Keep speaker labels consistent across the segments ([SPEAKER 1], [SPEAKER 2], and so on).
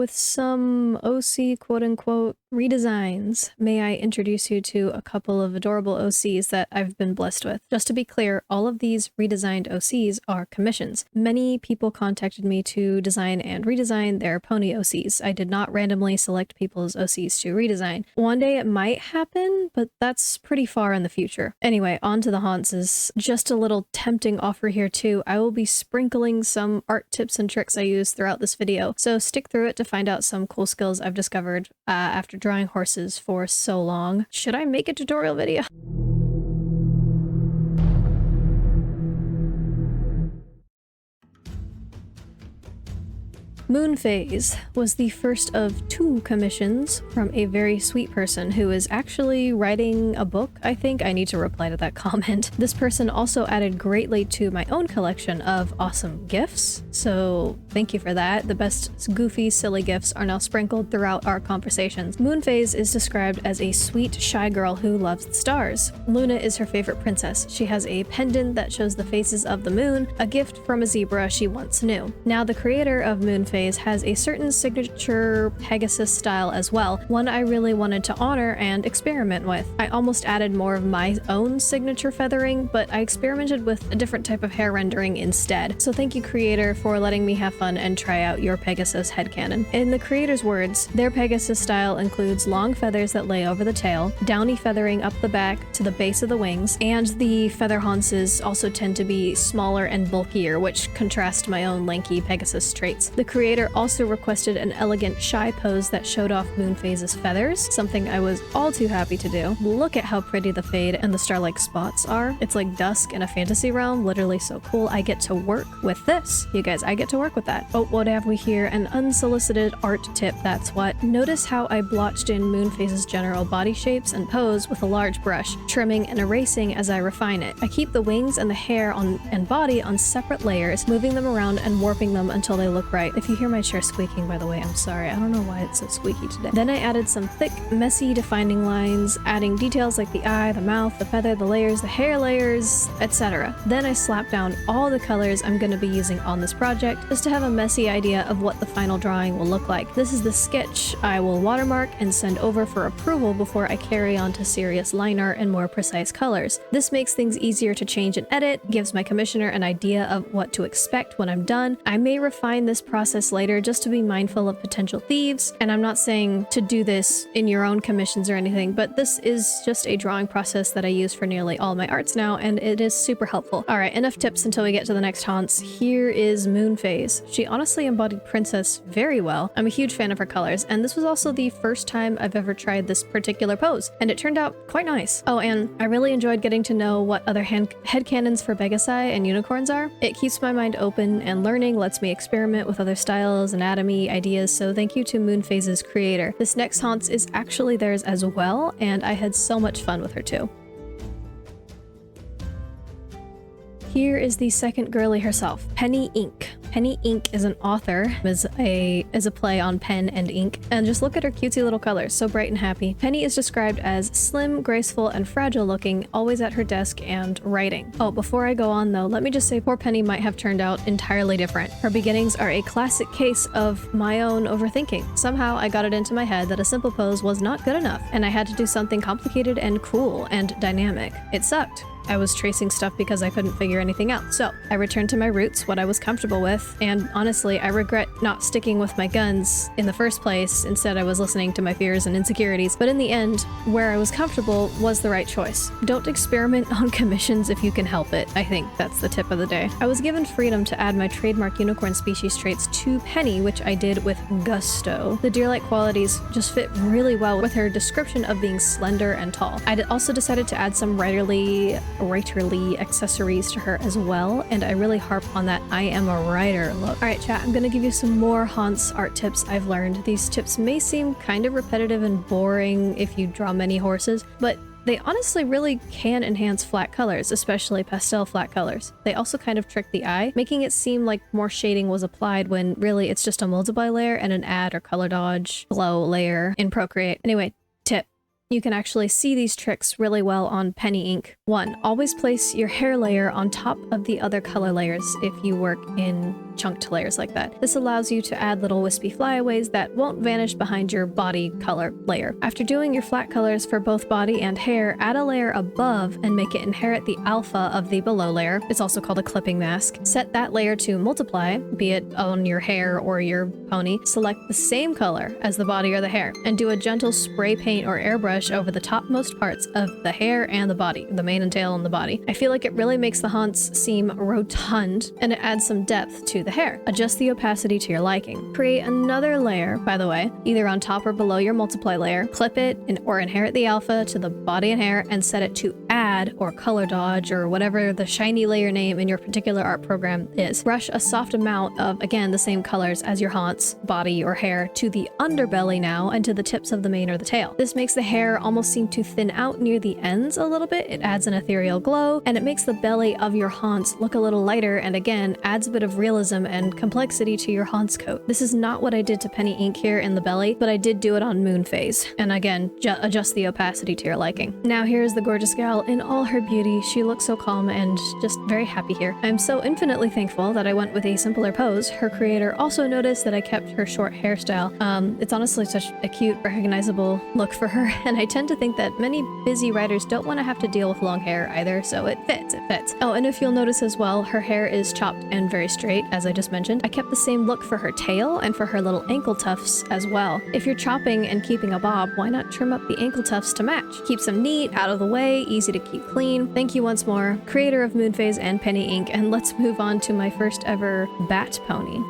[SPEAKER 1] with some OC quote-unquote redesigns, may I introduce you to a couple of adorable OCs that I've been blessed with. Just to be clear, all of these redesigned OCs are commissions. Many people contacted me to design and redesign their pony OCs. I did not randomly select people's OCs to redesign. One day it might happen, but that's pretty far in the future. Anyway, on to the haunts. Just a little tempting offer here too. I will be sprinkling some art tips and tricks I use throughout this video, so stick through it to find out some cool skills I've discovered after drawing horses for so long. Should I make a tutorial video? Moon Phase was the first of 2 commissions from a very sweet person who is actually writing a book, I think. I need to reply to that comment. This person also added greatly to my own collection of awesome gifts, so thank you for that. The best goofy, silly gifts are now sprinkled throughout our conversations. Moon Phase is described as a sweet, shy girl who loves the stars. Luna is her favorite princess. She has a pendant that shows the faces of the moon, a gift from a zebra she once knew. Now, the creator of Moon Phase has a certain signature Pegasus style as well, one I really wanted to honor and experiment with. I almost added more of my own signature feathering, but I experimented with a different type of hair rendering instead. So thank you, creator, for letting me have fun and try out your Pegasus headcanon. In the creator's words, their Pegasus style includes long feathers that lay over the tail, downy feathering up the back to the base of the wings, and the feather haunces also tend to be smaller and bulkier, which contrast my own lanky Pegasus traits. The creator also requested an elegant shy pose that showed off Moon Phase's feathers, something I was all too happy to do. Look at how pretty the fade and the star-like spots are. It's like dusk in a fantasy realm, literally so cool. I get to work with this. You guys, I get to work with that. Oh, what have we here? An unsolicited art tip, that's what. Notice how I blotched in Moon Phase's general body shapes and pose with a large brush, trimming and erasing as I refine it. I keep the wings and the hair and body on separate layers, moving them around and warping them until they look right. If you hear my chair squeaking, by the way, I'm sorry. I don't know why it's so squeaky today. Then I added some thick, messy defining lines, adding details like the eye, the mouth, the feather, the layers, the hair layers, etc. Then I slapped down all the colors I'm going to be using on this project, just to have a messy idea of what the final drawing will look like. This is the sketch I will watermark and send over for approval before I carry on to serious line art and more precise colors. This makes things easier to change and edit, gives my commissioner an idea of what to expect when I'm done. I may refine this process later just to be mindful of potential thieves, and I'm not saying to do this in your own commissions or anything, but this is just a drawing process that I use for nearly all my arts now, and it is super helpful. Alright, enough tips until we get to the next haunts. Here is Moon Phase. She honestly embodied Princess very well. I'm a huge fan of her colors, and this was also the first time I've ever tried this particular pose, and it turned out quite nice. Oh, and I really enjoyed getting to know what other headcanons for Pegasi and unicorns are. It keeps my mind open, and learning lets me experiment with other styles, anatomy, ideas, so thank you to Moon Phase's creator. This next haunts is actually theirs as well, and I had so much fun with her too. Here is the second girly herself, Penny Ink. Penny Ink is an author, is a play on pen and ink, and just look at her cutesy little colors, so bright and happy. Penny is described as slim, graceful, and fragile looking, always at her desk and writing. Oh, before I go on though, let me just say poor Penny might have turned out entirely different. Her beginnings are a classic case of my own overthinking. Somehow I got it into my head that a simple pose was not good enough, and I had to do something complicated and cool and dynamic. It sucked. I was tracing stuff because I couldn't figure anything out. So I returned to my roots, what I was comfortable with, and honestly, I regret not sticking with my guns in the first place. Instead, I was listening to my fears and insecurities. But in the end, where I was comfortable was the right choice. Don't experiment on commissions if you can help it. I think that's the tip of the day. I was given freedom to add my trademark unicorn species traits to Penny, which I did with gusto. The deer-like qualities just fit really well with her description of being slender and tall. I also decided to add some writerly accessories to her as well, and I really harp on that I am a writer look. Alright chat, I'm gonna give you some more haunts art tips I've learned. These tips may seem kind of repetitive and boring if you draw many horses, but they honestly really can enhance flat colors, especially pastel flat colors. They also kind of trick the eye, making it seem like more shading was applied when really it's just a multiply layer and an add or color dodge glow layer in Procreate. Anyway, tip. You can actually see these tricks really well on Penny Ink. 1. Always place your hair layer on top of the other color layers if you work in chunked layers like that. This allows you to add little wispy flyaways that won't vanish behind your body color layer. After doing your flat colors for both body and hair, add a layer above and make it inherit the alpha of the below layer. It's also called a clipping mask. Set that layer to multiply, be it on your hair or your pony. Select the same color as the body or the hair, and do a gentle spray paint or airbrush over the topmost parts of the hair and the body, the mane and tail and the body. I feel like it really makes the haunts seem rotund, and it adds some depth to the hair. Adjust the opacity to your liking. Create another layer, by the way, either on top or below your multiply layer. Clip it or inherit the alpha to the body and hair, and set it to add or color dodge or whatever the shiny layer name in your particular art program is. Brush a soft amount of, again, the same colors as your haunts, body or hair, to the underbelly now and to the tips of the mane or the tail. This makes the hair almost seem to thin out near the ends a little bit. It adds an ethereal glow, and it makes the belly of your haunts look a little lighter, and again adds a bit of realism and complexity to your haunts coat. This is not what I did to Penny Ink here in the belly, but I did do it on Moon Phase, and again adjust the opacity to your liking. Now here's the gorgeous gal in all her beauty. She looks so calm and just very happy here. I'm so infinitely thankful that I went with a simpler pose. Her creator also noticed that I kept her short hairstyle. It's honestly such a cute, recognizable look for her, and I tend to think that many busy writers don't want to have to deal with long hair either, so it fits. Oh, and if you'll notice as well, her hair is chopped and very straight, as I just mentioned. I kept the same look for her tail and for her little ankle tufts as well. If you're chopping and keeping a bob, why not trim up the ankle tufts to match? Keeps them neat, out of the way, easy to keep clean. Thank you once more, creator of Moon Phase and Penny Ink, and let's move on to my first ever bat pony.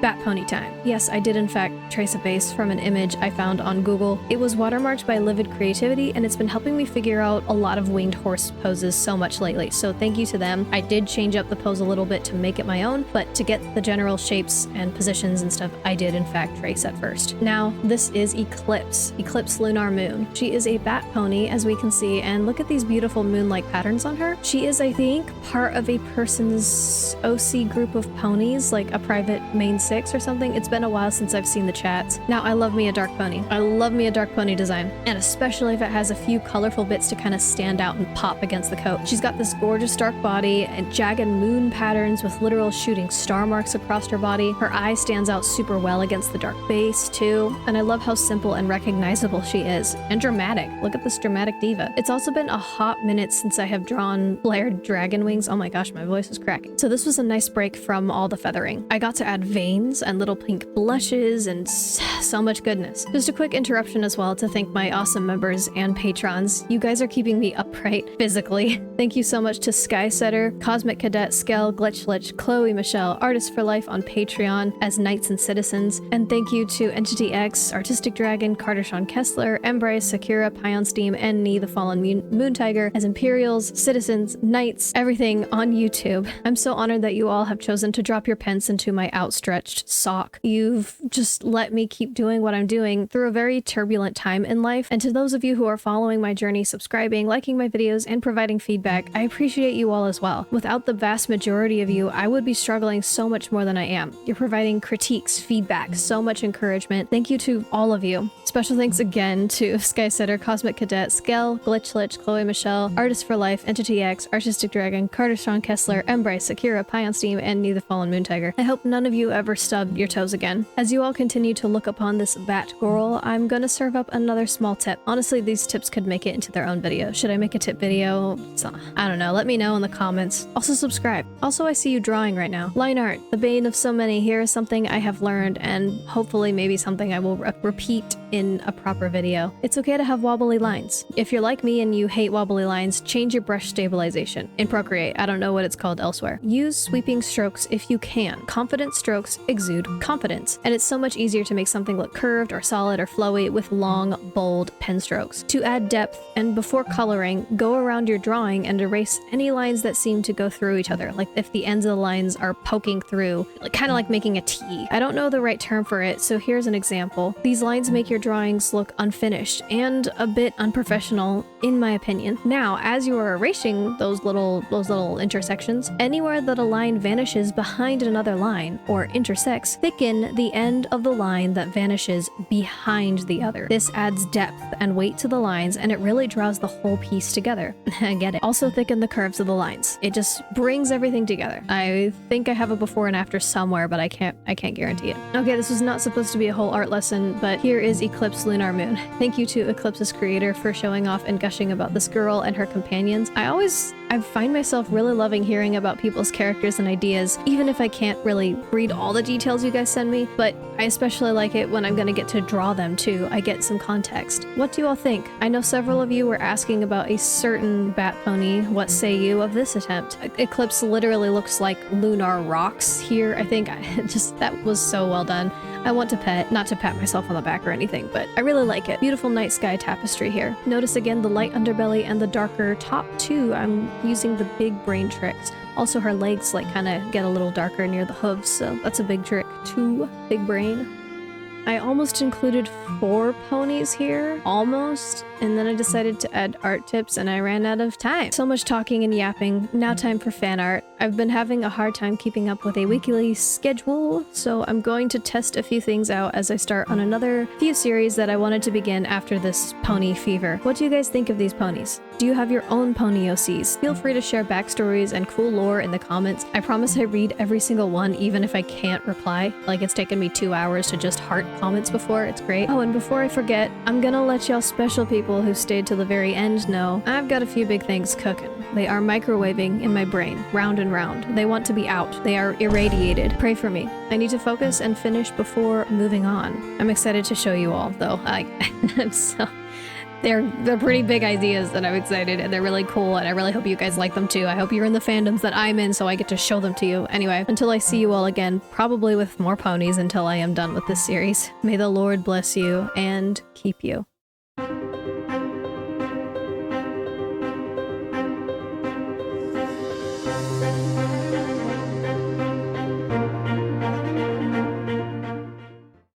[SPEAKER 1] Bat pony time. Yes, I did in fact trace a base from an image I found on Google. It was watermarked by Livid Creativity, and it's been helping me figure out a lot of winged horse poses so much lately, so thank you to them. I did change up the pose a little bit to make it my own, but to get the general shapes and positions and stuff, I did in fact trace at first. Now, this is Eclipse Lunar Moon. She is a bat pony, as we can see, and look at these beautiful moonlight patterns on her. She is, I think, part of a person's OC group of ponies, like a private main or something. It's been a while since I've seen the chats. Now, I love me a dark pony. I love me a dark pony design, and especially if it has a few colorful bits to kind of stand out and pop against the coat. She's got this gorgeous dark body and jagged moon patterns with literal shooting star marks across her body. Her eye stands out super well against the dark base too, and I love how simple and recognizable she is, and dramatic. Look at this dramatic diva. It's also been a hot minute since I have drawn flared dragon wings. Oh my gosh, my voice is cracking. So this was a nice break from all the feathering. I got to add veins and little pink blushes and so much goodness. Just a quick interruption as well to thank my awesome members and patrons. You guys are keeping me upright physically. Thank you so much to Skysetter, Cosmic Cadet, Skell, Glitchlich, Chloe Michelle, Artist for Life on Patreon as Knights and Citizens, and thank you to Entity X, Artistic Dragon, Carter Sean Kessler, Embrace, Sakura, Pion Steam, and Nee the Fallen Moon Tiger as Imperials, Citizens, Knights, everything on YouTube. I'm so honored that you all have chosen to drop your pence into my outstretched sock. You've just let me keep doing what I'm doing through a very turbulent time in life, and to those of you who are following my journey, subscribing, liking my videos, and providing feedback, I appreciate you all as well. Without the vast majority of you, I would be struggling so much more than I am. You're providing critiques, feedback, so much encouragement. Thank you to all of you. Special thanks again to Skysetter, Cosmic Cadet, Skell, Glitchlich, Chloe Michelle, Artist for Life, Entity X, Artistic Dragon, Carter Sean Kessler, Embrace, Sakura, Pion Steam, and Nee the Fallen Moon Tiger. I hope none of you ever stubbed your toes again. As you all continue to look upon this bat girl, I'm gonna serve up another small tip. Honestly, these tips could make it into their own video. Should I make a tip video? I don't know. Let me know in the comments. Also subscribe. Also, I see you drawing right now. Line art, the bane of so many. Here is something I have learned, and hopefully maybe something I will repeat in a proper video. It's okay to have wobbly lines. If you're like me and you hate wobbly lines, change your brush stabilization. In Procreate, I don't know what it's called elsewhere. Use sweeping strokes if you can. Confident strokes exude confidence, and it's so much easier to make something look curved or solid or flowy with long, bold pen strokes. To add depth, and before coloring, go around your drawing and erase any lines that seem to go through each other, like if the ends of the lines are poking through, kind of like making a T. I don't know the right term for it, so here's an example. These lines make your drawings look unfinished and a bit unprofessional, in my opinion. Now, as you are erasing those little intersections, anywhere that a line vanishes behind another line or intersections, intersects, thicken the end of the line that vanishes behind the other. This adds depth and weight to the lines, and it really draws the whole piece together. I get it. Also thicken the curves of the lines. It just brings everything together. I think I have a before and after somewhere, but I can't guarantee it. Okay, this was not supposed to be a whole art lesson, but here is Eclipse Lunar Moon. Thank you to Eclipse's creator for showing off and gushing about this girl and her companions. I find myself really loving hearing about people's characters and ideas, even if I can't really read all the details you guys send me, but I especially like it when I'm gonna get to draw them too. I get some context. What do you all think? I know several of you were asking about a certain bat pony. What say you of this attempt? Eclipse literally looks like Lunar rocks here. I think that was so well done. I want to not to pat myself on the back or anything, but I really like it. Beautiful night sky tapestry here. Notice again the light underbelly and the darker top too. I'm using the big brain tricks. Also her legs like kind of get a little darker near the hooves, so that's a big trick too. Big brain. I almost included 4 ponies here, almost, and then I decided to add art tips and I ran out of time. So much talking and yapping, now time for fan art. I've been having a hard time keeping up with a weekly schedule, so I'm going to test a few things out as I start on another few series that I wanted to begin after this pony fever. What do you guys think of these ponies? Do you have your own pony OCs? Feel free to share backstories and cool lore in the comments. I promise I read every single one, even if I can't reply. Like, it's taken me 2 hours to just heart comments before. It's great. Oh, and before I forget, I'm gonna let y'all special people who stayed to the very end know I've got a few big things cooking. They are microwaving in my brain, round and round. They want to be out. They are irradiated. Pray for me. I need to focus and finish before moving on. I'm excited to show you all, though. I'm so... They're pretty big ideas, and I'm excited, and they're really cool, and I really hope you guys like them too. I hope you're in the fandoms that I'm in, so I get to show them to you. Anyway, until I see you all again, probably with more ponies until I am done with this series. May the Lord bless you and keep you.